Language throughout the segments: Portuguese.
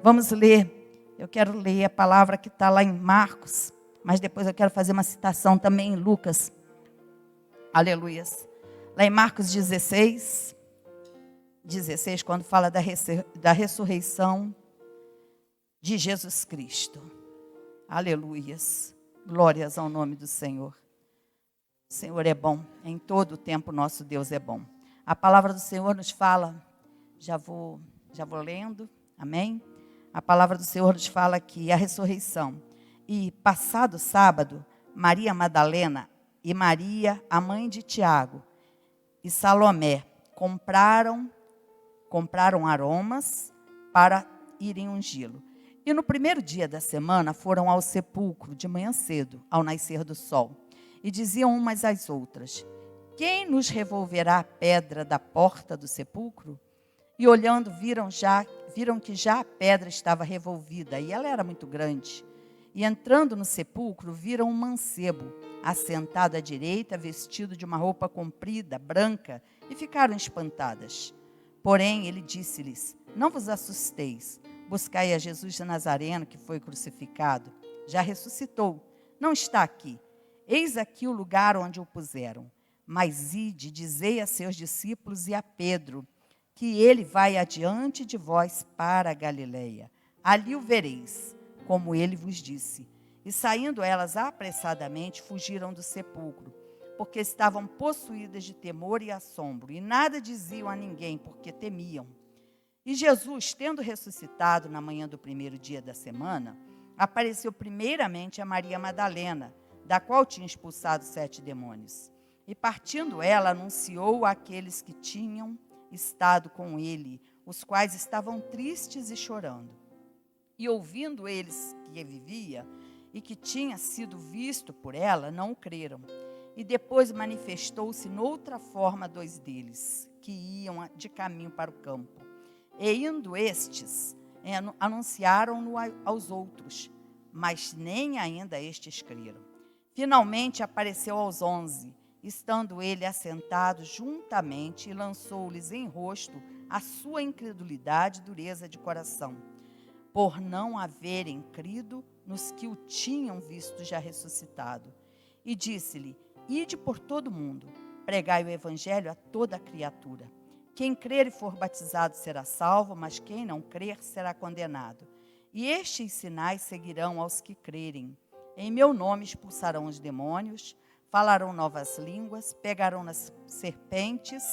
Vamos ler, eu quero ler a palavra que está lá em Marcos, mas depois eu quero fazer uma citação também em Lucas. Aleluias. Lá em Marcos 16, quando fala da ressurreição de Jesus Cristo. Aleluias. Glórias ao nome do Senhor. O Senhor é bom, em todo o tempo nosso Deus é bom. A palavra do Senhor nos fala, já vou lendo, amém? A palavra do Senhor nos fala que a ressurreição. E passado sábado, Maria Madalena e Maria, a mãe de Tiago, e Salomé compraram aromas para irem ungí-lo. E no primeiro dia da semana foram ao sepulcro de manhã cedo, ao nascer do sol. E diziam umas às outras: quem nos revolverá a pedra da porta do sepulcro? E olhando, viram que já a pedra estava revolvida, e ela era muito grande. E entrando no sepulcro, viram um mancebo, assentado à direita, vestido de uma roupa comprida, branca, e ficaram espantadas. Porém, ele disse-lhes: não vos assusteis, buscai a Jesus de Nazareno, que foi crucificado. Já ressuscitou, não está aqui. Eis aqui o lugar onde o puseram. Mas ide, dizei a seus discípulos e a Pedro, que ele vai adiante de vós para a Galileia. Ali o vereis, como ele vos disse. E saindo elas apressadamente, fugiram do sepulcro, porque estavam possuídas de temor e assombro, e nada diziam a ninguém, porque temiam. E Jesus, tendo ressuscitado na manhã do primeiro dia da semana, apareceu primeiramente a Maria Madalena, da qual tinha expulsado 7 demônios. E partindo ela, anunciou àqueles que tinham estado com ele, os quais estavam tristes e chorando. E ouvindo eles que vivia e que tinha sido visto por ela, não o creram. E depois manifestou-se noutra forma 2 deles, que iam de caminho para o campo. E indo estes, anunciaram-no aos outros, mas nem ainda estes creram. Finalmente apareceu aos 11, estando ele assentado juntamente, e lançou-lhes em rosto a sua incredulidade e dureza de coração, por não haverem crido nos que o tinham visto já ressuscitado. E disse-lhe: ide por todo o mundo, pregai o evangelho a toda a criatura. Quem crer e for batizado será salvo, mas quem não crer será condenado. E estes sinais seguirão aos que crerem. Em meu nome expulsarão os demônios, falarão novas línguas, pegarão nas serpentes,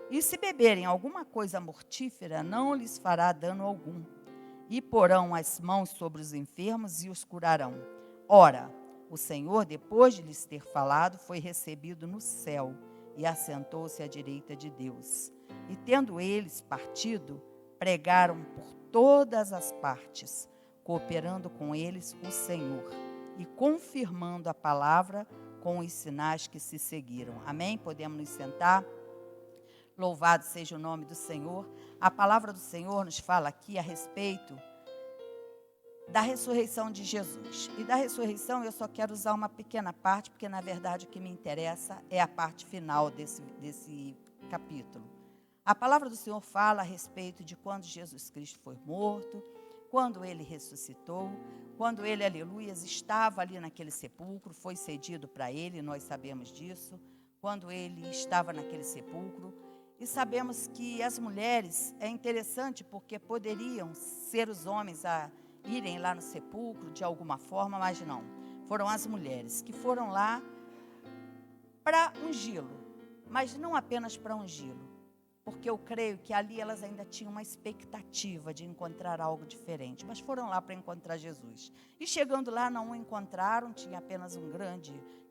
e se beberem alguma coisa mortífera, não lhes fará dano algum. E porão as mãos sobre os enfermos e os curarão. Ora, o Senhor, depois de lhes ter falado, foi recebido no céu e assentou-se à direita de Deus. E tendo eles partido, pregaram por todas as partes, cooperando com eles o Senhor e confirmando a palavra com os sinais que se seguiram. Amém? Podemos nos sentar? Louvado seja o nome do Senhor. A palavra do Senhor nos fala aqui a respeito da ressurreição de Jesus. E da ressurreição eu só quero usar uma pequena parte, porque na verdade o que me interessa é a parte final desse capítulo. A palavra do Senhor fala a respeito de quando Jesus Cristo foi morto, quando ele ressuscitou, quando ele, aleluias, estava ali naquele sepulcro, foi cedido para ele, nós sabemos disso, quando ele estava naquele sepulcro. E sabemos que as mulheres, é interessante porque poderiam ser os homens a irem lá no sepulcro de alguma forma, mas não. Foram as mulheres que foram lá para ungí-lo, mas não apenas para ungí-lo, porque eu creio que ali elas ainda tinham uma expectativa de encontrar algo diferente, mas foram lá para encontrar Jesus. E chegando lá não o encontraram, tinha apenas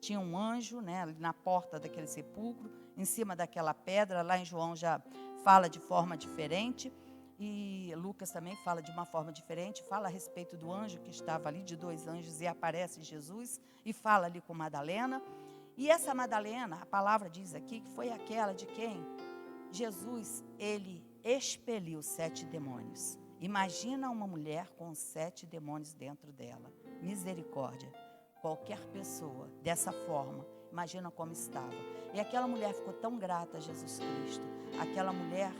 tinha um anjo, né, na porta daquele sepulcro, em cima daquela pedra. Lá em João já fala de forma diferente, e Lucas também fala de uma forma diferente, fala a respeito do anjo que estava ali, de 2 anjos, e aparece Jesus, e fala ali com Madalena. E essa Madalena, a palavra diz aqui, que foi aquela de quem Jesus, ele expeliu 7 demônios. Imagina uma mulher com 7 demônios dentro dela. Misericórdia. Qualquer pessoa dessa forma, imagina como estava. E aquela mulher ficou tão grata a Jesus Cristo. Aquela mulher,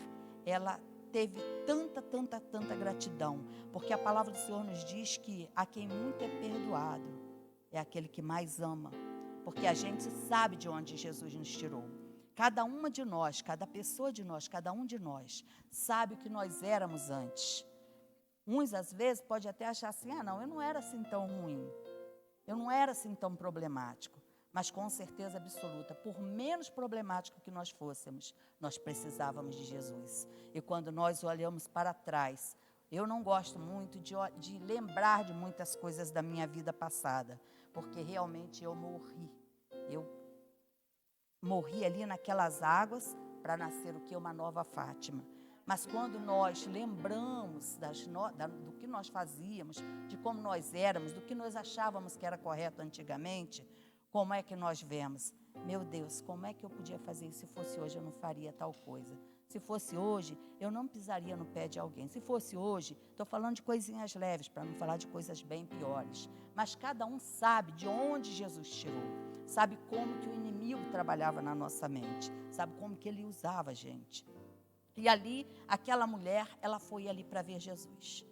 ela teve tanta gratidão, porque a palavra do Senhor nos diz que a quem muito é perdoado é aquele que mais ama, porque a gente sabe de onde Jesus nos tirou. Cada uma de nós, cada pessoa de nós, cada um de nós sabe o que nós éramos antes. Uns às vezes pode até achar assim, não, eu não era assim tão ruim, eu não era assim tão problemático. Mas com certeza absoluta, por menos problemático que nós fôssemos, nós precisávamos de Jesus. E quando nós olhamos para trás, eu não gosto muito de lembrar de muitas coisas da minha vida passada, porque realmente eu morri. Eu morri ali naquelas águas para nascer o que? Uma nova Fátima. Mas quando nós lembramos do que nós fazíamos, de como nós éramos, do que nós achávamos que era correto antigamente, como é que nós vemos? Meu Deus, como é que eu podia fazer isso? Se fosse hoje, eu não faria tal coisa. Se fosse hoje, eu não pisaria no pé de alguém. Se fosse hoje, estou falando de coisinhas leves, para não falar de coisas bem piores. Mas cada um sabe de onde Jesus tirou. Sabe como que o inimigo trabalhava na nossa mente. Sabe como que ele usava a gente. E ali, aquela mulher, ela foi ali para ver Jesus.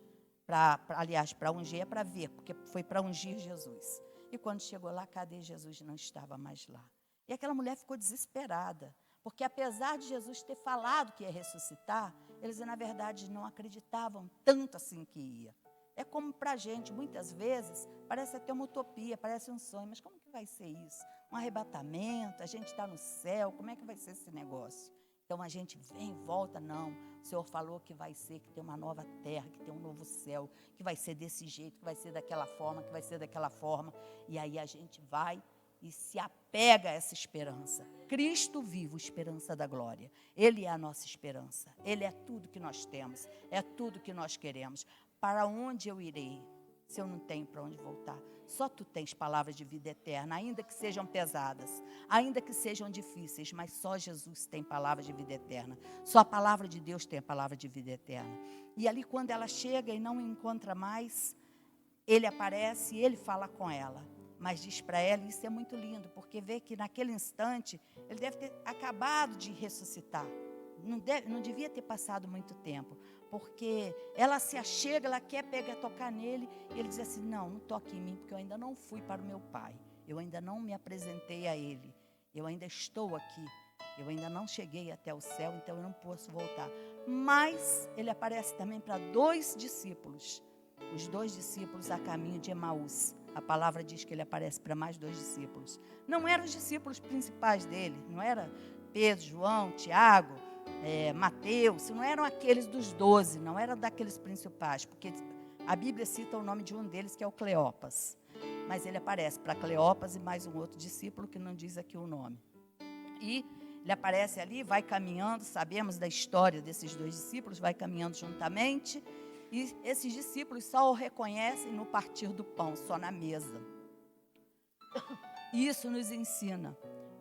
Aliás, para ungir é para ver, porque foi para ungir Jesus. E quando chegou lá, cadê Jesus? Não estava mais lá. E aquela mulher ficou desesperada, porque apesar de Jesus ter falado que ia ressuscitar, eles na verdade não acreditavam tanto assim que ia. É como para a gente, muitas vezes, parece até uma utopia, parece um sonho, mas como que vai ser isso? Um arrebatamento, a gente está no céu, como é que vai ser esse negócio? Então a gente vem e volta, não. O Senhor falou que vai ser, que tem uma nova terra, que tem um novo céu, que vai ser desse jeito, que vai ser daquela forma, que vai ser daquela forma. E aí a gente vai e se apega a essa esperança. Cristo vivo, esperança da glória. Ele é a nossa esperança. Ele é tudo que nós temos, é tudo que nós queremos. Para onde eu irei, se eu não tenho para onde voltar? Só tu tens palavras de vida eterna, ainda que sejam pesadas, ainda que sejam difíceis, mas só Jesus tem palavras de vida eterna. Só a palavra de Deus tem a palavra de vida eterna. E ali quando ela chega e não encontra mais, ele aparece e ele fala com ela. Mas diz para ela, e isso é muito lindo, porque vê que naquele instante, ele deve ter acabado de ressuscitar. Não devia ter passado muito tempo, porque ela se achega, ela quer tocar nele, e ele diz assim, não toque em mim, porque eu ainda não fui para o meu pai, eu ainda não me apresentei a ele, eu ainda estou aqui, eu ainda não cheguei até o céu, então eu não posso voltar. Mas ele aparece também para 2 discípulos, os 2 discípulos a caminho de Emaús. A palavra diz que ele aparece para mais 2 discípulos. Não eram os discípulos principais dele, não era Pedro, João, Tiago, Mateus, não eram aqueles dos 12, não eram daqueles principais, porque a Bíblia cita o nome de um deles, que é o Cleopas. Mas ele aparece para Cleopas e mais um outro discípulo, que não diz aqui o nome. E ele aparece ali, vai caminhando, sabemos da história desses 2 discípulos, vai caminhando juntamente, e esses discípulos só o reconhecem no partir do pão, só na mesa. Isso nos ensina,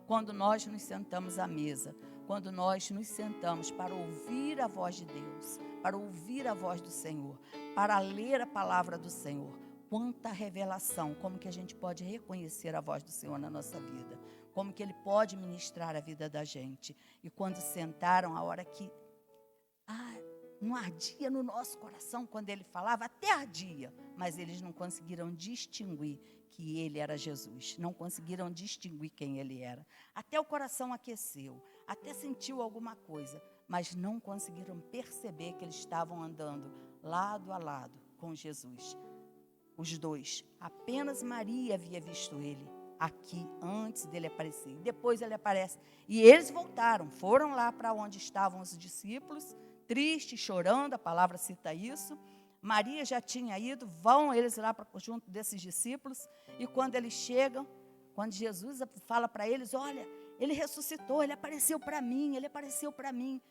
quando nós nos sentamos à mesa, quando nós nos sentamos para ouvir a voz de Deus, para ouvir a voz do Senhor, para ler a palavra do Senhor. Quanta revelação, como que a gente pode reconhecer a voz do Senhor na nossa vida, como que Ele pode ministrar a vida da gente. E quando sentaram, a hora que não ardia no nosso coração quando Ele falava, até ardia, mas eles não conseguiram distinguir que Ele era Jesus, não conseguiram distinguir quem Ele era. Até o coração aqueceu, até sentiu alguma coisa, mas não conseguiram perceber que eles estavam andando lado a lado com Jesus. Os 2, apenas Maria havia visto Ele aqui, antes dele aparecer. Depois Ele aparece, e eles voltaram, foram lá para onde estavam os discípulos, tristes, chorando, a palavra cita isso. Maria já tinha ido, vão eles lá junto desses discípulos, e quando eles chegam, quando Jesus fala para eles, olha, Ele ressuscitou, Ele apareceu para mim, Ele apareceu para mim.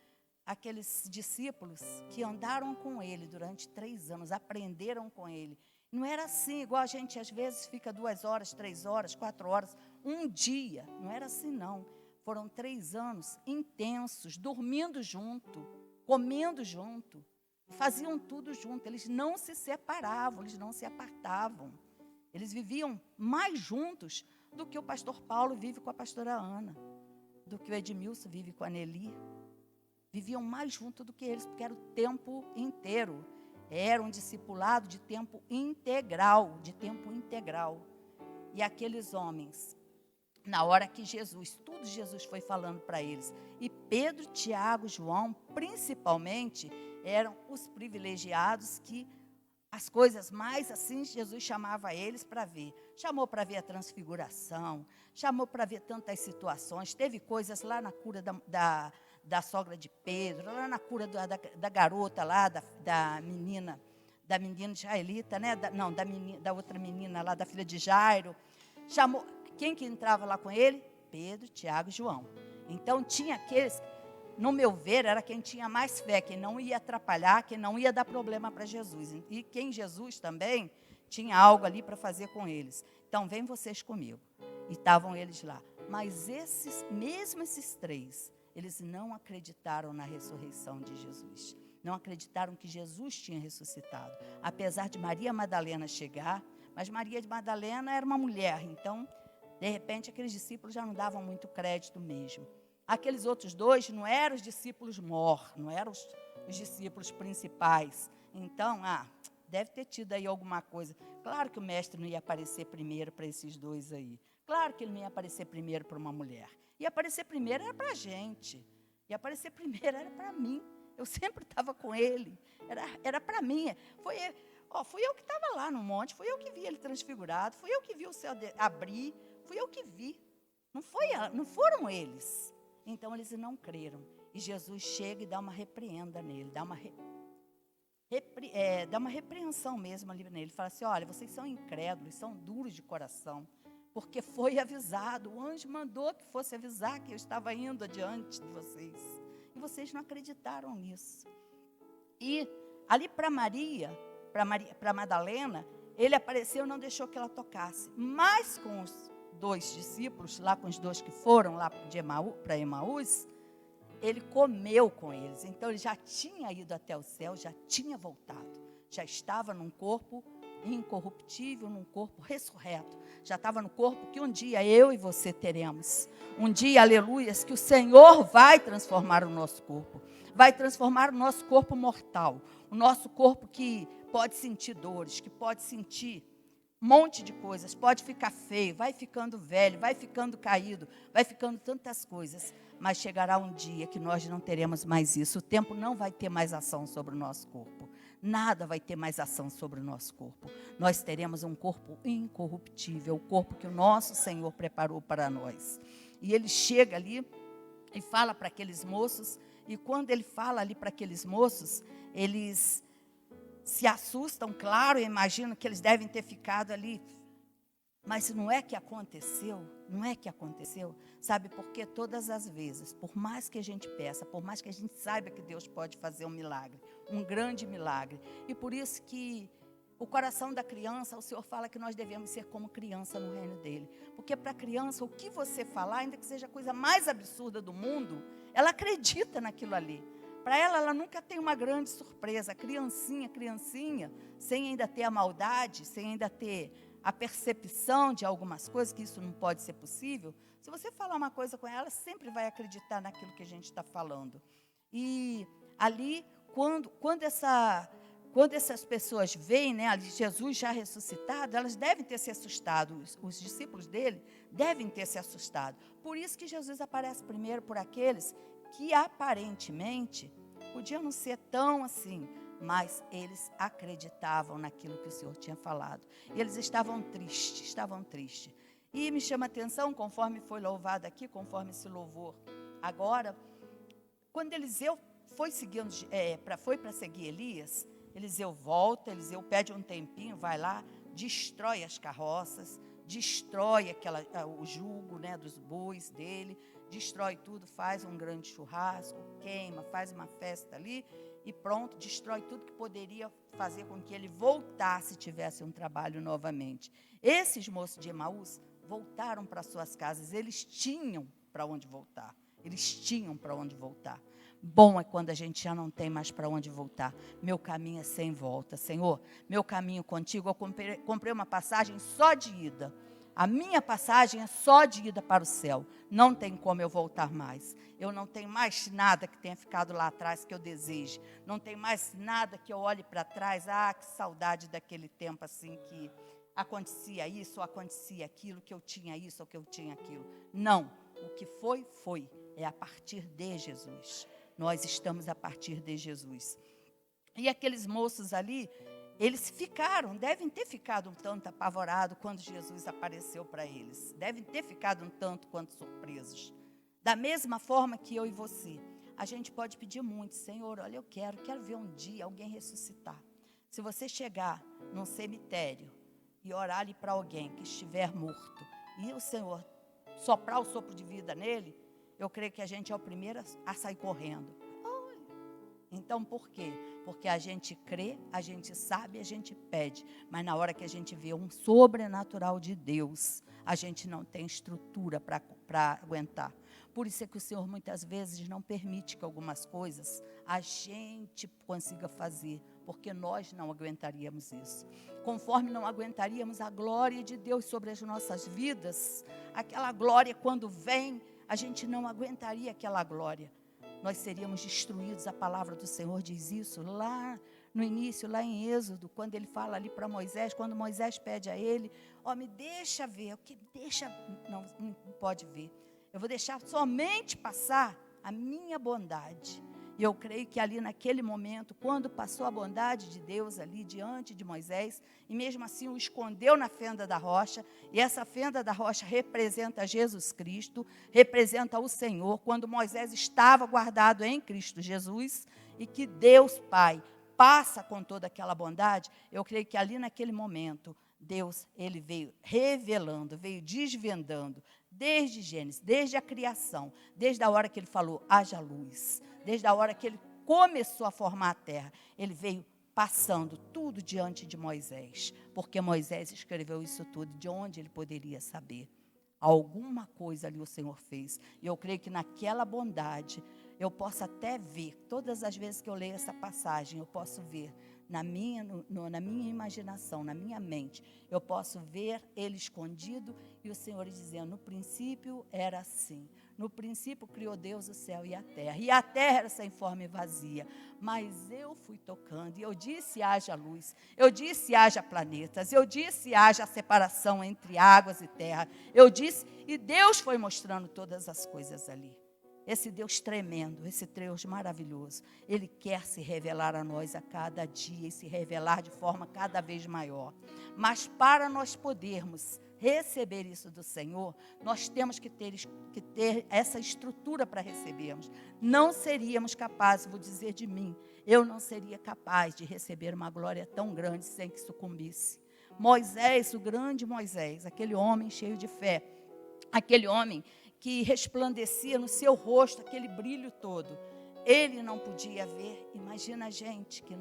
Aqueles discípulos que andaram com Ele durante 3 anos, aprenderam com Ele. Não era assim, igual a gente às vezes fica 2 horas, 3 horas, 4 horas, um dia. Não era assim não. Foram 3 anos intensos, dormindo junto, comendo junto, faziam tudo junto. Eles não se separavam, eles não se apartavam. Eles viviam mais juntos do que o pastor Paulo vive com a pastora Ana, do que o Edmilson vive com a Nelly. viviam mais junto do que eles, porque era o tempo inteiro. Era um discipulado de tempo integral, E aqueles homens, na hora que tudo Jesus foi falando para eles, e Pedro, Tiago, João, principalmente, eram os privilegiados que as coisas mais assim, Jesus chamava eles para ver. Chamou para ver a transfiguração, chamou para ver tantas situações. Teve coisas lá na cura da sogra de Pedro, lá na cura da garota lá, da menina israelita, né? Da outra menina lá, da filha de Jairo. Chamou, quem que entrava lá com ele? Pedro, Tiago e João. Então tinha aqueles, no meu ver, era quem tinha mais fé, quem não ia atrapalhar, quem não ia dar problema para Jesus. E quem Jesus também tinha algo ali para fazer com eles. Então, vem vocês comigo. E estavam eles lá. Mas mesmo esses três, eles não acreditaram na ressurreição de Jesus. Não acreditaram que Jesus tinha ressuscitado. Apesar de Maria Madalena chegar, mas Maria de Madalena era uma mulher, então, de repente, aqueles discípulos já não davam muito crédito mesmo. Aqueles outros dois não eram os discípulos não eram os discípulos principais. Então, deve ter tido aí alguma coisa. Claro que o mestre não ia aparecer primeiro para esses dois aí. Claro que ele não ia aparecer primeiro para uma mulher. Ia aparecer primeiro era para a gente. Ia aparecer primeiro era para mim. Eu sempre estava com ele. Era para mim. Fui eu que estava lá no monte. Fui eu que vi ele transfigurado. Fui eu que vi o céu abrir. Fui eu que vi. Não foram eles. Então, eles não creram. E Jesus chega e dá uma repreenda nele. Dá uma repreensão mesmo ali nele. Ele fala assim, olha, vocês são incrédulos, são duros de coração. Porque foi avisado. O anjo mandou que fosse avisar que eu estava indo adiante de vocês. E vocês não acreditaram nisso. E ali para para Madalena, ele apareceu e não deixou que ela tocasse. Mas com os dois discípulos, lá com os dois que foram lá para Emaús, ele comeu com eles. Então, ele já tinha ido até o céu, já tinha voltado. Já estava num corpo incorruptível, num corpo ressurreto. Já estava no corpo que um dia eu e você teremos. Um dia, aleluias, que o Senhor vai transformar o nosso corpo. Vai transformar o nosso corpo mortal. O nosso corpo que pode sentir dores, que pode sentir um monte de coisas, pode ficar feio, vai ficando velho, vai ficando caído, vai ficando tantas coisas, mas chegará um dia que nós não teremos mais isso. O tempo não vai ter mais ação sobre o nosso corpo. Nada vai ter mais ação sobre o nosso corpo. Nós teremos um corpo incorruptível, o corpo que o nosso Senhor preparou para nós. E ele chega ali e fala para aqueles moços, e quando ele fala ali para aqueles moços, eles se assustam, claro, eu imagino que eles devem ter ficado ali. Mas não é que aconteceu, sabe? Porque todas as vezes, por mais que a gente peça, por mais que a gente saiba que Deus pode fazer um milagre, um grande milagre, e por isso que o coração da criança, o Senhor fala que nós devemos ser como criança no reino dele. Porque para a criança, o que você falar, ainda que seja a coisa mais absurda do mundo, ela acredita naquilo ali. Para ela nunca tem uma grande surpresa. Criancinha, sem ainda ter a maldade, sem ainda ter a percepção de algumas coisas, que isso não pode ser possível. Se você falar uma coisa com ela, sempre vai acreditar naquilo que a gente está falando. E ali, quando essas pessoas veem, né, ali Jesus já ressuscitado, elas devem ter se assustado. Os discípulos dele devem ter se assustado. Por isso que Jesus aparece primeiro por aqueles que aparentemente podiam não ser tão assim, mas eles acreditavam naquilo que o Senhor tinha falado. E eles estavam tristes. E me chama a atenção, conforme foi louvado aqui, conforme esse louvor agora, quando Eliseu foi para seguir Elias, Eliseu volta, Eliseu pede um tempinho, vai lá, destrói as carroças, destrói o jugo, né, dos bois dele, destrói tudo, faz um grande churrasco, queima, faz uma festa ali e pronto, destrói tudo que poderia fazer com que ele voltasse e tivesse um trabalho novamente. Esses moços de Emaús voltaram para suas casas, eles tinham para onde voltar. Bom é quando a gente já não tem mais para onde voltar. Meu caminho é sem volta, Senhor. Meu caminho contigo, eu comprei uma passagem só de ida. A minha passagem é só de ida para o céu. Não tem como eu voltar mais. Eu não tenho mais nada que tenha ficado lá atrás que eu deseje. Não tem mais nada que eu olhe para trás. Ah, que saudade daquele tempo assim que acontecia isso ou acontecia aquilo, que eu tinha isso ou que eu tinha aquilo. Não. O que foi, foi. É a partir de Jesus. Nós estamos a partir de Jesus. E aqueles moços ali, eles devem ter ficado um tanto apavorados quando Jesus apareceu para eles. Devem ter ficado um tanto quanto surpresos. Da mesma forma que eu e você. A gente pode pedir muito, Senhor, olha, eu quero ver um dia alguém ressuscitar. Se você chegar num cemitério e orar ali para alguém que estiver morto, e o Senhor soprar o sopro de vida nele, eu creio que a gente é o primeiro a sair correndo. Então, por quê? Porque a gente crê, a gente sabe, a gente pede. Mas na hora que a gente vê um sobrenatural de Deus, a gente não tem estrutura para aguentar. Por isso é que o Senhor muitas vezes não permite que algumas coisas a gente consiga fazer, porque nós não aguentaríamos isso. Conforme não aguentaríamos a glória de Deus sobre as nossas vidas, aquela glória quando vem, a gente não aguentaria aquela glória. Nós seríamos destruídos. A palavra do Senhor diz isso lá no início, lá em Êxodo, quando ele fala ali para Moisés, quando Moisés pede a ele, me deixa ver, não pode ver. Eu vou deixar somente passar a minha bondade. E eu creio que ali naquele momento, quando passou a bondade de Deus ali diante de Moisés, e mesmo assim o escondeu na fenda da rocha, e essa fenda da rocha representa Jesus Cristo, representa o Senhor, quando Moisés estava guardado em Cristo Jesus, e que Deus Pai passa com toda aquela bondade, eu creio que ali naquele momento, Deus, ele veio revelando, veio desvendando, desde Gênesis, desde a criação, desde a hora que ele falou, haja luz, desde a hora que ele começou a formar a terra, ele veio passando tudo diante de Moisés, porque Moisés escreveu isso tudo, de onde ele poderia saber. Alguma coisa ali o Senhor fez, e eu creio que naquela bondade, eu posso até ver, todas as vezes que eu leio essa passagem, eu posso ver, na minha imaginação, na minha mente, eu posso ver ele escondido e o Senhor dizendo, no princípio era assim. No princípio criou Deus o céu e a terra era sem forma e vazia. Mas eu fui tocando e eu disse, haja luz. Eu disse, haja planetas. Eu disse, haja separação entre águas e terra. Eu disse, e Deus foi mostrando todas as coisas ali. Esse Deus tremendo, esse Deus maravilhoso, Ele quer se revelar a nós a cada dia e se revelar de forma cada vez maior. Mas para nós podermos receber isso do Senhor, nós temos que ter essa estrutura para recebermos. Não seríamos capazes, vou dizer de mim, eu não seria capaz de receber uma glória tão grande sem que sucumbisse. Moisés, o grande Moisés, aquele homem cheio de fé, aquele homem que resplandecia no seu rosto, aquele brilho todo. Ele não podia ver. Imagina a gente que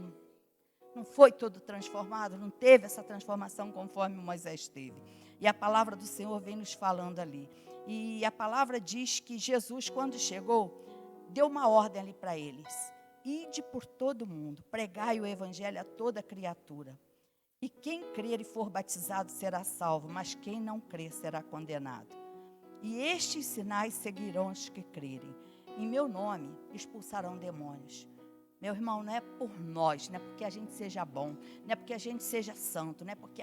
não foi todo transformado, não teve essa transformação conforme Moisés teve. E a palavra do Senhor vem nos falando ali. E a palavra diz que Jesus, quando chegou, deu uma ordem ali para eles. Ide por todo mundo, pregai o evangelho a toda criatura. E quem crer e for batizado será salvo, mas quem não crer será condenado. E estes sinais seguirão os que crerem. Em meu nome expulsarão demônios. Meu irmão, não é por nós, não é porque a gente seja bom, não é porque a gente seja santo, não é porque,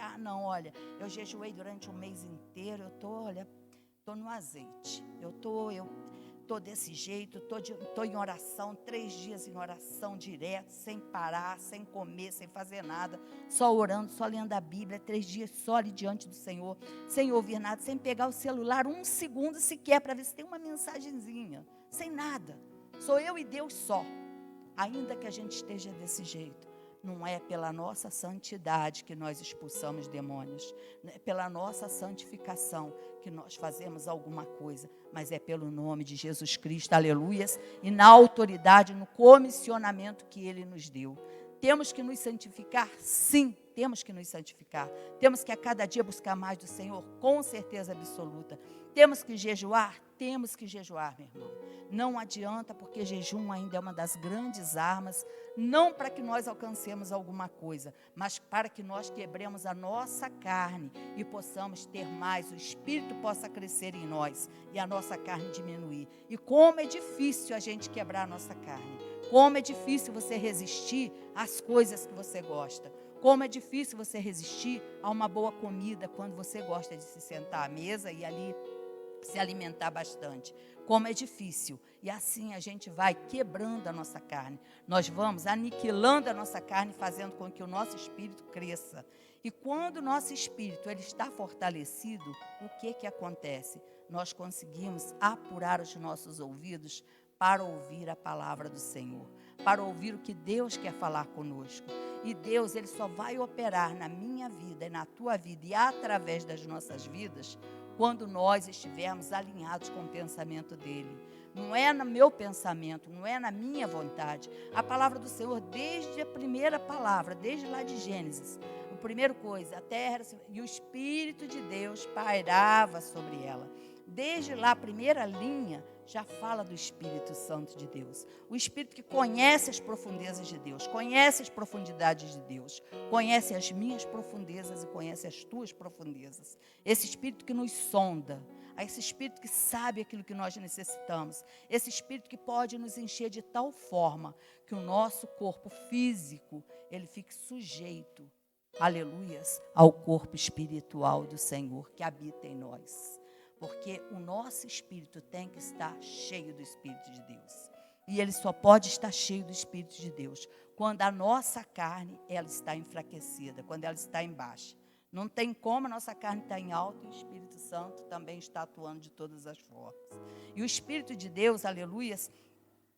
eu jejuei durante um mês inteiro, eu estou no azeite, eu estou desse jeito, estou em oração, 3 dias em oração direto, sem parar, sem comer, sem fazer nada, só orando, só lendo a Bíblia, 3 dias só ali diante do Senhor, sem ouvir nada, sem pegar o celular 1 segundo sequer para ver se tem uma mensagenzinha, sem nada, sou eu e Deus só. Ainda que a gente esteja desse jeito, não é pela nossa santidade que nós expulsamos demônios, não é pela nossa santificação que nós fazemos alguma coisa, mas é pelo nome de Jesus Cristo, aleluias, e na autoridade, no comissionamento que Ele nos deu. Temos que nos santificar? Sim, temos que nos santificar. Temos que a cada dia buscar mais do Senhor, com certeza absoluta. Temos que jejuar? Temos que jejuar, meu irmão. Não adianta, porque jejum ainda é uma das grandes armas, não para que nós alcancemos alguma coisa, mas para que nós quebremos a nossa carne e possamos ter mais, o Espírito possa crescer em nós e a nossa carne diminuir. E como é difícil a gente quebrar a nossa carne. Como é difícil você resistir às coisas que você gosta. Como é difícil você resistir a uma boa comida quando você gosta de se sentar à mesa e ali se alimentar bastante. Como é difícil. E assim a gente vai quebrando a nossa carne. Nós vamos aniquilando a nossa carne, fazendo com que o nosso espírito cresça. E quando o nosso espírito ele está fortalecido, o que acontece? Nós conseguimos apurar os nossos ouvidos para ouvir a palavra do Senhor, para ouvir o que Deus quer falar conosco. E Deus, ele só vai operar na minha vida e na tua vida e através das nossas vidas quando nós estivermos alinhados com o pensamento dele. Não é no meu pensamento, não é na minha vontade. A palavra do Senhor, desde a primeira palavra, desde lá de Gênesis, a primeira coisa, a terra e o Espírito de Deus pairava sobre ela. Desde lá, a primeira linha, já fala do Espírito Santo de Deus. O Espírito que conhece as profundezas de Deus, conhece as profundidades de Deus, conhece as minhas profundezas e conhece as tuas profundezas. Esse Espírito que nos sonda, esse Espírito que sabe aquilo que nós necessitamos, esse Espírito que pode nos encher de tal forma que o nosso corpo físico, ele fique sujeito, aleluias, ao corpo espiritual do Senhor que habita em nós. Porque o nosso espírito tem que estar cheio do Espírito de Deus. E ele só pode estar cheio do Espírito de Deus quando a nossa carne ela está enfraquecida, quando ela está em baixa. Não tem como a nossa carne estar em alta e o Espírito Santo também está atuando de todas as formas. E o Espírito de Deus, aleluias,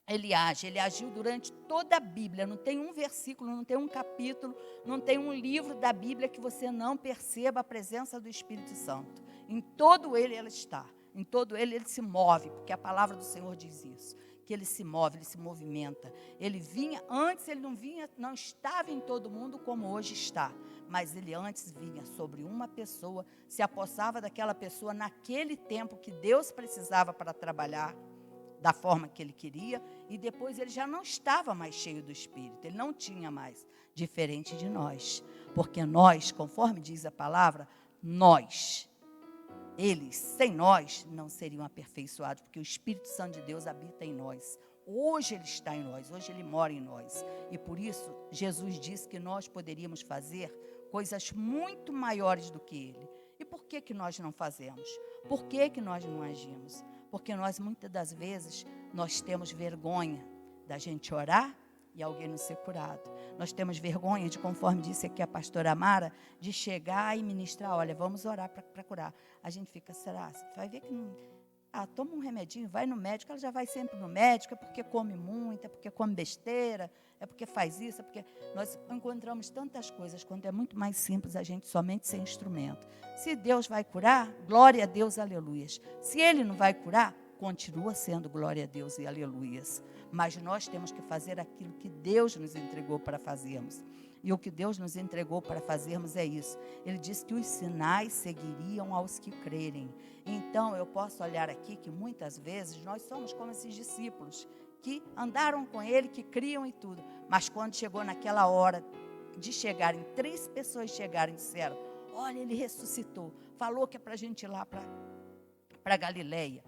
ele agiu durante toda a Bíblia. Não tem um versículo, não tem um capítulo, não tem um livro da Bíblia que você não perceba a presença do Espírito Santo. Em todo ele está, em todo ele se move, porque a palavra do Senhor diz isso, que ele se move, ele se movimenta. Ele vinha, antes ele não estava em todo mundo como hoje está, mas ele antes vinha sobre uma pessoa, se apossava daquela pessoa naquele tempo que Deus precisava para trabalhar da forma que ele queria, e depois ele já não estava mais cheio do Espírito, ele não tinha mais, diferente de nós, porque nós, conforme diz a palavra, eles, sem nós, não seriam aperfeiçoados, porque o Espírito Santo de Deus habita em nós. Hoje ele está em nós, hoje ele mora em nós. E por isso, Jesus disse que nós poderíamos fazer coisas muito maiores do que ele. E por que nós não fazemos? Por que nós não agimos? Porque nós, muitas das vezes, nós temos vergonha da gente orar e alguém não ser curado. Nós temos vergonha de, conforme disse aqui a pastora Amara, de chegar e ministrar, olha, vamos orar para curar. A gente fica, será? Você vai ver que não... toma um remedinho, vai no médico, ela já vai sempre no médico, é porque come muito, é porque come besteira, é porque faz isso, é porque nós encontramos tantas coisas, quando é muito mais simples a gente somente ser instrumento. Se Deus vai curar, glória a Deus, aleluias. Se Ele não vai curar, continua sendo glória a Deus e aleluias. Mas nós temos que fazer aquilo que Deus nos entregou para fazermos. E o que Deus nos entregou para fazermos é isso. Ele disse que os sinais seguiriam aos que crerem. Então, eu posso olhar aqui que muitas vezes nós somos como esses discípulos que andaram com Ele, que criam e tudo. Mas quando chegou naquela hora de chegarem, 3 pessoas chegaram e disseram, olha, Ele ressuscitou. Falou que é para a gente ir lá para Galileia.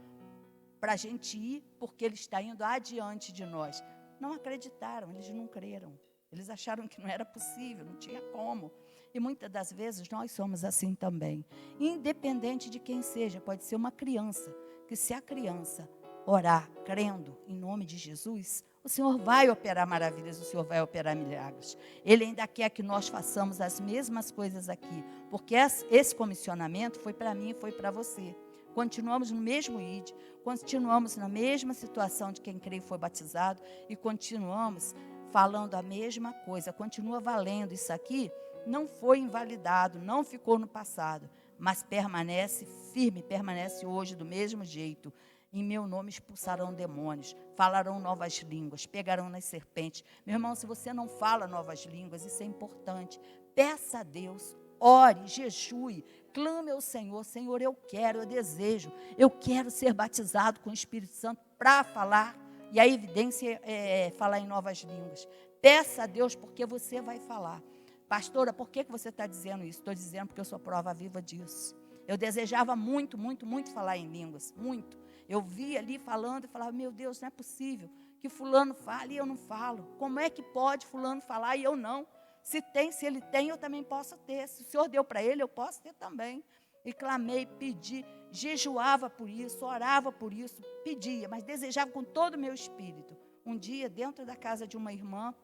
Para a gente ir, porque Ele está indo adiante de nós. Não acreditaram, eles não creram. Eles acharam que não era possível, não tinha como. E muitas das vezes nós somos assim também. Independente de quem seja, pode ser uma criança, que se a criança orar crendo em nome de Jesus, o Senhor vai operar maravilhas, o Senhor vai operar milagres. Ele ainda quer que nós façamos as mesmas coisas aqui, porque esse comissionamento foi para mim e foi para você. Continuamos no mesmo ID, continuamos na mesma situação de quem crê e foi batizado e continuamos falando a mesma coisa, continua valendo. Isso aqui não foi invalidado, não ficou no passado, mas permanece firme, permanece hoje do mesmo jeito. Em meu nome expulsarão demônios, falarão novas línguas, pegarão nas serpentes. Meu irmão, se você não fala novas línguas, isso é importante. Peça a Deus, ore, jejue, clame ao Senhor. Senhor, eu quero, eu desejo, eu quero ser batizado com o Espírito Santo para falar. E a evidência é falar em novas línguas. Peça a Deus porque você vai falar. Pastora, por que você está dizendo isso? Estou dizendo porque eu sou prova viva disso. Eu desejava muito, muito, muito falar em línguas, muito. Eu via ali falando e falava, meu Deus, não é possível que fulano fale e eu não falo. Como é que pode fulano falar e eu não? Se ele tem, eu também posso ter. Se o Senhor deu para ele, eu posso ter também. E clamei, pedi, jejuava por isso, orava por isso, pedia, mas desejava com todo o meu espírito. Um dia, dentro da casa de uma irmã,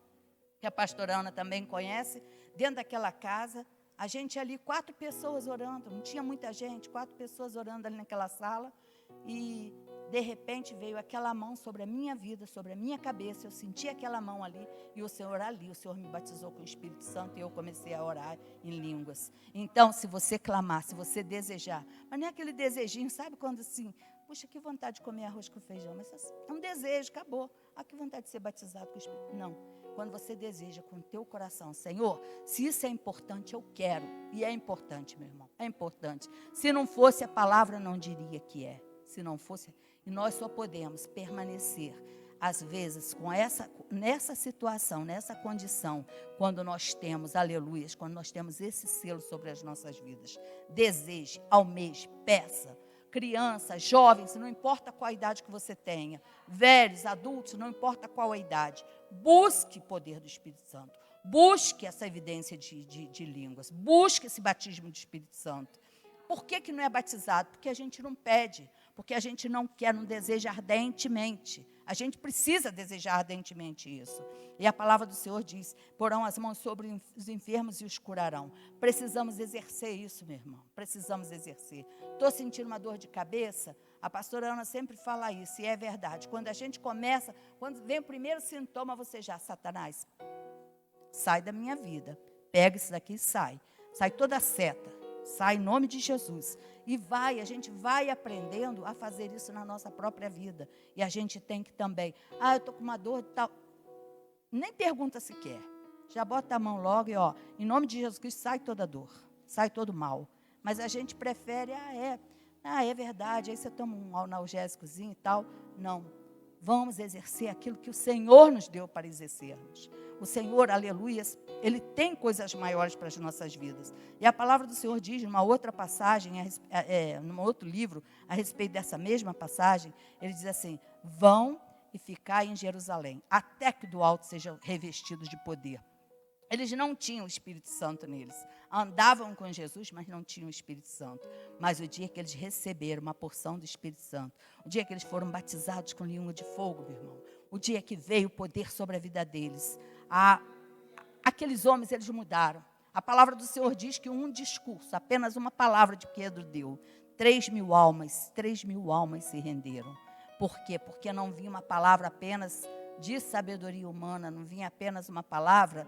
que a pastora Ana também conhece, dentro daquela casa, a gente ali, 4 pessoas orando, não tinha muita gente, 4 pessoas orando ali naquela sala, e de repente veio aquela mão sobre a minha vida, sobre a minha cabeça, eu senti aquela mão ali, e o Senhor ali, o Senhor me batizou com o Espírito Santo, e eu comecei a orar em línguas. Então, se você clamar, se você desejar, mas não é aquele desejinho, sabe quando assim, puxa, que vontade de comer arroz com feijão, mas é um desejo, acabou, que vontade de ser batizado com o Espírito, não. Quando você deseja com o teu coração, Senhor, se isso é importante, eu quero. E é importante, meu irmão, é importante. Se não fosse, a palavra não diria que é. Se não fosse, e nós só podemos permanecer, às vezes, nessa situação, nessa condição, quando nós temos, aleluias, quando nós temos esse selo sobre as nossas vidas. Deseje, almeje, peça. Crianças, jovens, não importa qual a idade que você tenha, velhos, adultos, não importa qual a idade, busque o poder do Espírito Santo, busque essa evidência de línguas, busque esse batismo do Espírito Santo. Por que não é batizado? Porque a gente não pede, porque a gente não quer, não deseja ardentemente. A gente precisa desejar ardentemente isso. E a palavra do Senhor diz, porão as mãos sobre os enfermos e os curarão. Precisamos exercer isso, meu irmão. Precisamos exercer. Estou sentindo uma dor de cabeça? A pastora Ana sempre fala isso, e é verdade. Quando a gente começa, quando vem o primeiro sintoma, você já, Satanás, sai da minha vida. Pega isso daqui e sai. Sai toda a seta. Sai em nome de Jesus. E a gente vai aprendendo a fazer isso na nossa própria vida. E a gente tem que também, eu estou com uma dor e tal. Nem pergunta se quer. Já bota a mão logo e, em nome de Jesus Cristo, sai toda dor. Sai todo mal. Mas a gente prefere, é verdade, aí você toma um analgésicozinho e tal. Não. Vamos exercer aquilo que o Senhor nos deu para exercermos. O Senhor, aleluias, Ele tem coisas maiores para as nossas vidas. E a palavra do Senhor diz, numa outra passagem, num outro livro, a respeito dessa mesma passagem, Ele diz assim, vão e ficai em Jerusalém, até que do alto sejam revestidos de poder. Eles não tinham o Espírito Santo neles. Andavam com Jesus, mas não tinham o Espírito Santo. Mas o dia que eles receberam uma porção do Espírito Santo, o dia que eles foram batizados com língua de fogo, meu irmão, o dia que veio o poder sobre a vida deles, aqueles homens, eles mudaram. A palavra do Senhor diz que um discurso, apenas uma palavra de Pedro deu, 3.000 almas se renderam. Por quê? Porque não vinha uma palavra apenas de sabedoria humana, não vinha apenas uma palavra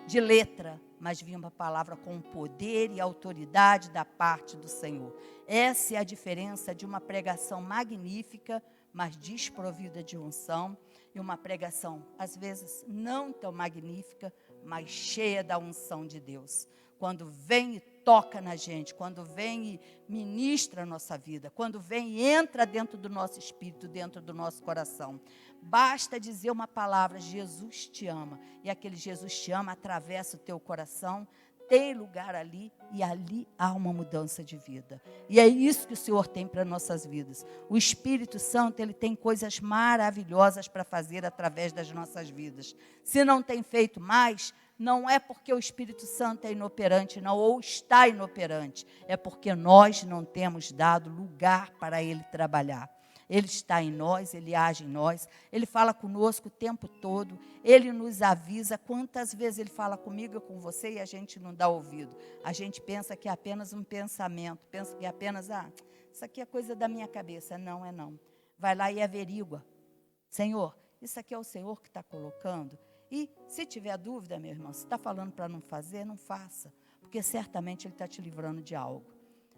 de letra, mas vinha uma palavra com poder e autoridade da parte do Senhor. Essa é a diferença de uma pregação magnífica, mas desprovida de unção, e uma pregação, às vezes, não tão magnífica, mas cheia da unção de Deus. Quando vem e toca na gente, quando vem e ministra a nossa vida, quando vem e entra dentro do nosso espírito, dentro do nosso coração. Basta dizer uma palavra, Jesus te ama. E aquele Jesus te ama atravessa o teu coração, tem lugar ali, e ali há uma mudança de vida. E é isso que o Senhor tem para nossas vidas. O Espírito Santo, Ele tem coisas maravilhosas para fazer através das nossas vidas. Se não tem feito mais, não é porque o Espírito Santo é inoperante, não, ou está inoperante. É porque nós não temos dado lugar para Ele trabalhar. Ele está em nós, Ele age em nós, Ele fala conosco o tempo todo, Ele nos avisa. Quantas vezes Ele fala comigo e com você e a gente não dá ouvido? A gente pensa que é apenas um pensamento, pensa que é apenas, isso aqui é coisa da minha cabeça. Não é não. Vai lá e averigua. Senhor, isso aqui é o Senhor que está colocando? E se tiver dúvida, meu irmão, se está falando para não fazer, não faça, porque certamente Ele está te livrando de algo.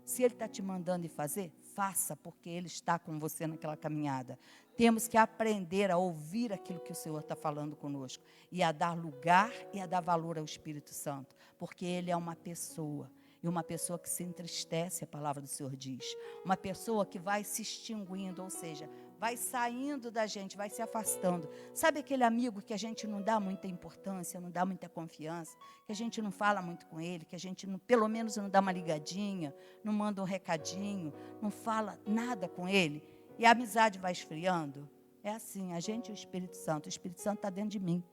Se Ele está te mandando ir fazer, faça, porque Ele está com você naquela caminhada. Temos que aprender a ouvir aquilo que o Senhor está falando conosco. E a dar lugar e a dar valor ao Espírito Santo. Porque Ele é uma pessoa. E uma pessoa que se entristece, a palavra do Senhor diz. Uma pessoa que vai se extinguindo, ou seja, vai saindo da gente, vai se afastando. Sabe aquele amigo que a gente não dá muita importância, não dá muita confiança, que a gente não fala muito com ele, que a gente não, pelo menos não dá uma ligadinha, não manda um recadinho, não fala nada com ele, e a amizade vai esfriando? É assim, a gente e o Espírito Santo está dentro de mim.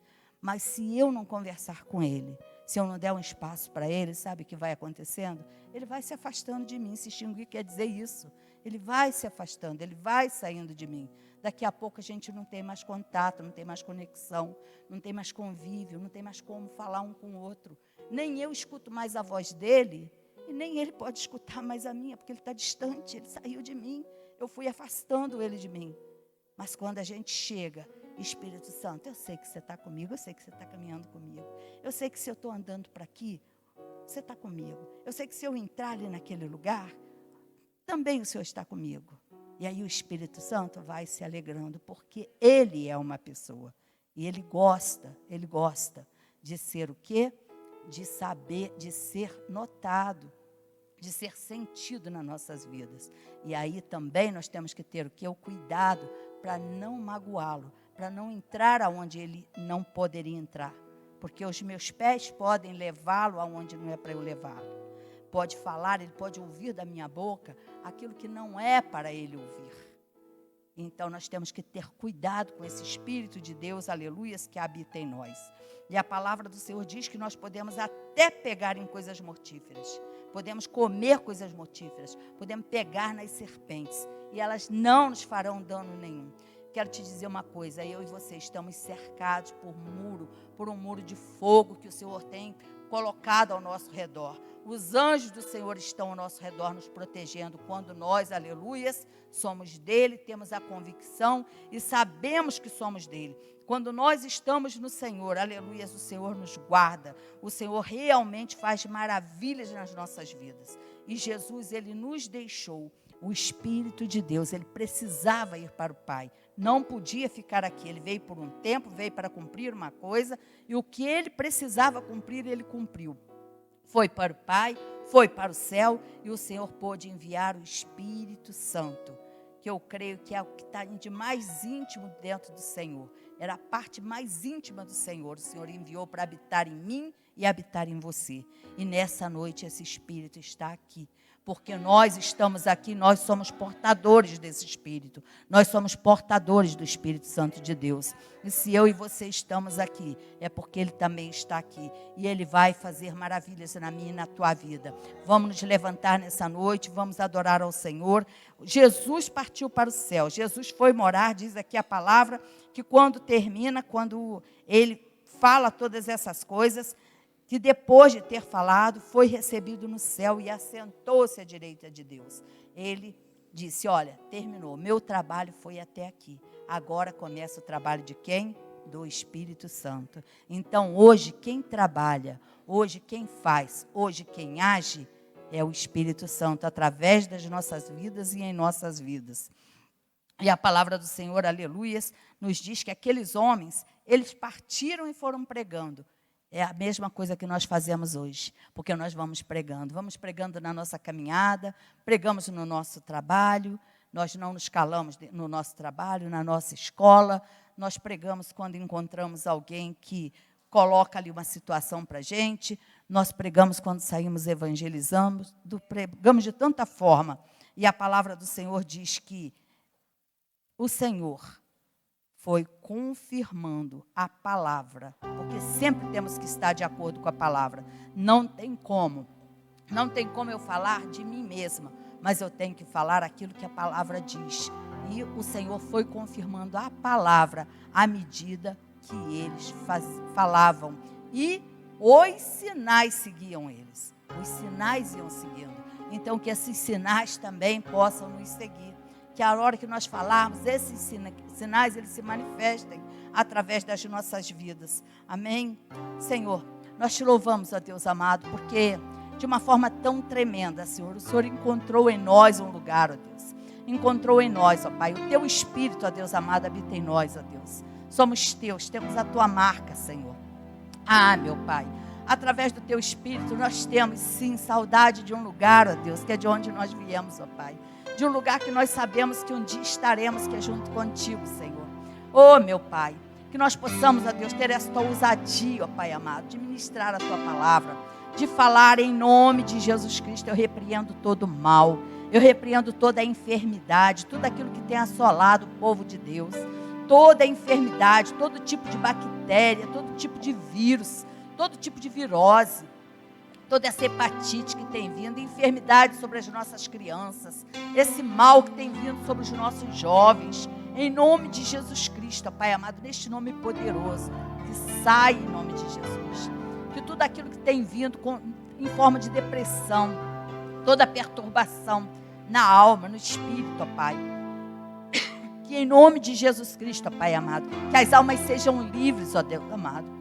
Mas se eu não conversar com ele, se eu não der um espaço para ele, sabe o que vai acontecendo? Ele vai se afastando de mim. Se extinguir quer dizer isso. Ele vai se afastando, ele vai saindo de mim. Daqui a pouco a gente não tem mais contato, não tem mais conexão, não tem mais convívio, não tem mais como falar um com o outro. Nem eu escuto mais a voz dele, e nem ele pode escutar mais a minha, porque ele está distante, ele saiu de mim. Eu fui afastando ele de mim. Mas quando a gente chega, Espírito Santo, eu sei que você está comigo, eu sei que você está caminhando comigo. Eu sei que se eu estou andando para aqui, você está comigo. Eu sei que se eu entrar ali naquele lugar, também o Senhor está comigo. E aí o Espírito Santo vai se alegrando, porque Ele é uma pessoa. E Ele gosta de ser o quê? De saber, de ser notado, de ser sentido nas nossas vidas. E aí também nós temos que ter o quê? O cuidado para não magoá-lo, para não entrar aonde ele não poderia entrar. Porque os meus pés podem levá-lo aonde não é para eu levá-lo. Pode falar, ele pode ouvir da minha boca aquilo que não é para ele ouvir. Então nós temos que ter cuidado com esse Espírito de Deus, aleluias, que habita em nós. E a palavra do Senhor diz que nós podemos até pegar em coisas mortíferas. Podemos comer coisas mortíferas. Podemos pegar nas serpentes. E elas não nos farão dano nenhum. Quero te dizer uma coisa, eu e você estamos cercados por um muro de fogo que o Senhor tem colocado ao nosso redor. Os anjos do Senhor estão ao nosso redor nos protegendo quando nós, aleluias, somos dele, temos a convicção e sabemos que somos dele. Quando nós estamos no Senhor, aleluias, o Senhor nos guarda. O Senhor realmente faz maravilhas nas nossas vidas. E Jesus, ele nos deixou o Espírito de Deus, ele precisava ir para o Pai. Não podia ficar aqui, ele veio por um tempo, veio para cumprir uma coisa, e o que ele precisava cumprir, ele cumpriu. Foi para o Pai, foi para o céu, e o Senhor pôde enviar o Espírito Santo, que eu creio que é o que está de mais íntimo dentro do Senhor. Era a parte mais íntima do Senhor. O Senhor enviou para habitar em mim e habitar em você. E nessa noite esse Espírito está aqui. Porque nós estamos aqui, nós somos portadores desse Espírito. Nós somos portadores do Espírito Santo de Deus. E se eu e você estamos aqui, é porque Ele também está aqui. E Ele vai fazer maravilhas na minha e na tua vida. Vamos nos levantar nessa noite, vamos adorar ao Senhor. Jesus partiu para o céu. Jesus foi morar, diz aqui a palavra, que quando termina, quando Ele fala todas essas coisas, que depois de ter falado, foi recebido no céu e assentou-se à direita de Deus. Ele disse, olha, terminou, meu trabalho foi até aqui. Agora começa o trabalho de quem? Do Espírito Santo. Então, hoje, quem trabalha, hoje, quem faz, hoje, quem age, é o Espírito Santo, através das nossas vidas e em nossas vidas. E a palavra do Senhor, aleluias, nos diz que aqueles homens, eles partiram e foram pregando. É a mesma coisa que nós fazemos hoje, porque nós vamos pregando na nossa caminhada, pregamos no nosso trabalho, nós não nos calamos no nosso trabalho, na nossa escola, nós pregamos quando encontramos alguém que coloca ali uma situação para a gente, nós pregamos quando saímos evangelizando, pregamos de tanta forma, e a palavra do Senhor diz que o Senhor foi confirmando a palavra, porque sempre temos que estar de acordo com a palavra. Não tem como eu falar de mim mesma, mas eu tenho que falar aquilo que a palavra diz. E o Senhor foi confirmando a palavra à medida que eles falavam. E os sinais seguiam eles. Os sinais iam seguindo. Então, que esses sinais também possam nos seguir. Que a hora que nós falarmos, esses sinais, eles se manifestem através das nossas vidas. Amém? Senhor, nós te louvamos, ó Deus amado, porque de uma forma tão tremenda, Senhor. O Senhor encontrou em nós um lugar, ó Deus. Encontrou em nós, ó Pai. O Teu Espírito, ó Deus amado, habita em nós, ó Deus. Somos Teus, temos a Tua marca, Senhor. Ah, meu Pai, através do Teu Espírito nós temos, sim, saudade de um lugar, ó Deus, que é de onde nós viemos, ó Pai. De um lugar que nós sabemos que um dia estaremos, que é junto contigo, Senhor. Oh, meu Pai, que nós possamos, ó Deus, ter esta ousadia, ó Pai amado, de ministrar a Tua palavra, de falar em nome de Jesus Cristo. Eu repreendo todo mal, eu repreendo toda a enfermidade, tudo aquilo que tem assolado o povo de Deus, toda a enfermidade, todo tipo de bactéria, todo tipo de vírus, todo tipo de virose, toda essa hepatite que tem vindo, enfermidade sobre as nossas crianças, esse mal que tem vindo sobre os nossos jovens, em nome de Jesus Cristo, Pai amado, neste nome poderoso, que sai em nome de Jesus, que tudo aquilo que tem vindo em forma de depressão, toda perturbação na alma, no espírito, ó Pai, que em nome de Jesus Cristo, ó Pai amado, que as almas sejam livres, ó Deus amado,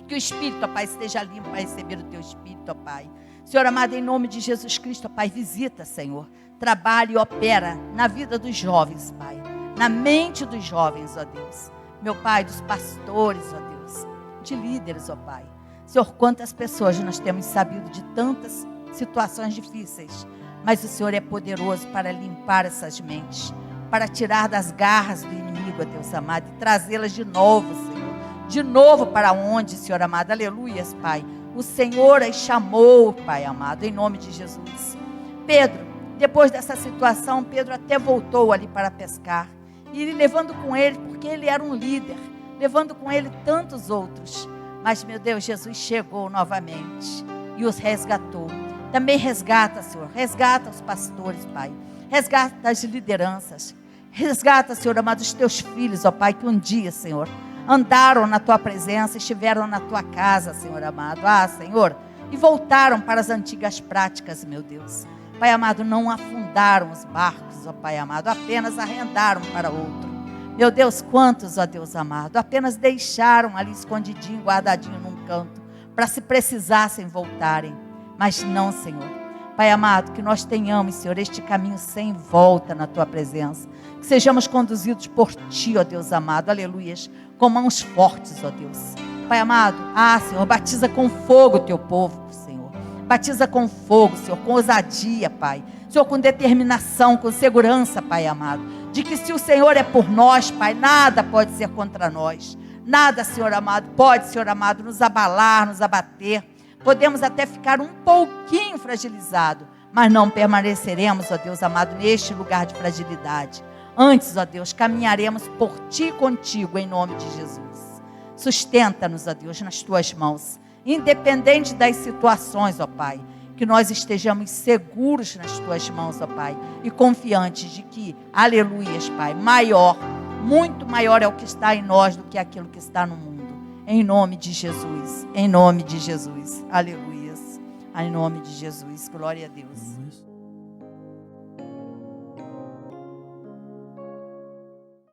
que o Espírito, ó Pai, esteja limpo para receber o Teu Espírito, ó Pai. Senhor amado, em nome de Jesus Cristo, ó Pai, visita, Senhor, trabalha e opera na vida dos jovens, Pai, na mente dos jovens, ó Deus, meu Pai, dos pastores, ó Deus, de líderes, ó Pai. Senhor, quantas pessoas nós temos sabido de tantas situações difíceis, mas o Senhor é poderoso para limpar essas mentes, para tirar das garras do inimigo, ó Deus amado, e trazê-las de novo, Senhor. De novo para onde, Senhor amado? Aleluias, Pai. O Senhor as chamou, Pai amado, em nome de Jesus. Pedro, depois dessa situação, Pedro até voltou ali para pescar. E levando com ele, porque ele era um líder, levando com ele tantos outros. Mas, meu Deus, Jesus chegou novamente e os resgatou. Também resgata, Senhor, resgata os pastores, Pai. Resgata as lideranças. Resgata, Senhor amado, os Teus filhos, ó Pai, que um dia, Senhor, andaram na Tua presença, estiveram na Tua casa, Senhor amado. Ah, Senhor, e voltaram para as antigas práticas, meu Deus. Pai amado, não afundaram os barcos, ó Pai amado, apenas arrendaram para outro. Meu Deus, quantos, ó Deus amado, apenas deixaram ali escondidinho, guardadinho num canto, para se precisassem voltarem. Mas não, Senhor. Pai amado, que nós tenhamos, Senhor, este caminho sem volta na Tua presença. Que sejamos conduzidos por Ti, ó Deus amado, aleluias, com mãos fortes, ó Deus. Pai amado, Senhor, batiza com fogo o Teu povo, Senhor. Batiza com fogo, Senhor, com ousadia, Pai. Senhor, com determinação, com segurança, Pai amado. De que se o Senhor é por nós, Pai, nada pode ser contra nós. Nada, Senhor amado, pode, Senhor amado, nos abalar, nos abater. Podemos até ficar um pouquinho fragilizado, mas não permaneceremos, ó Deus amado, neste lugar de fragilidade. Antes, ó Deus, caminharemos por Ti e contigo, em nome de Jesus. Sustenta-nos, ó Deus, nas Tuas mãos, independente das situações, ó Pai, que nós estejamos seguros nas Tuas mãos, ó Pai, e confiantes de que, aleluias, Pai, maior, muito maior é o que está em nós do que aquilo que está no mundo. Em nome de Jesus, aleluias, em nome de Jesus, glória a Deus.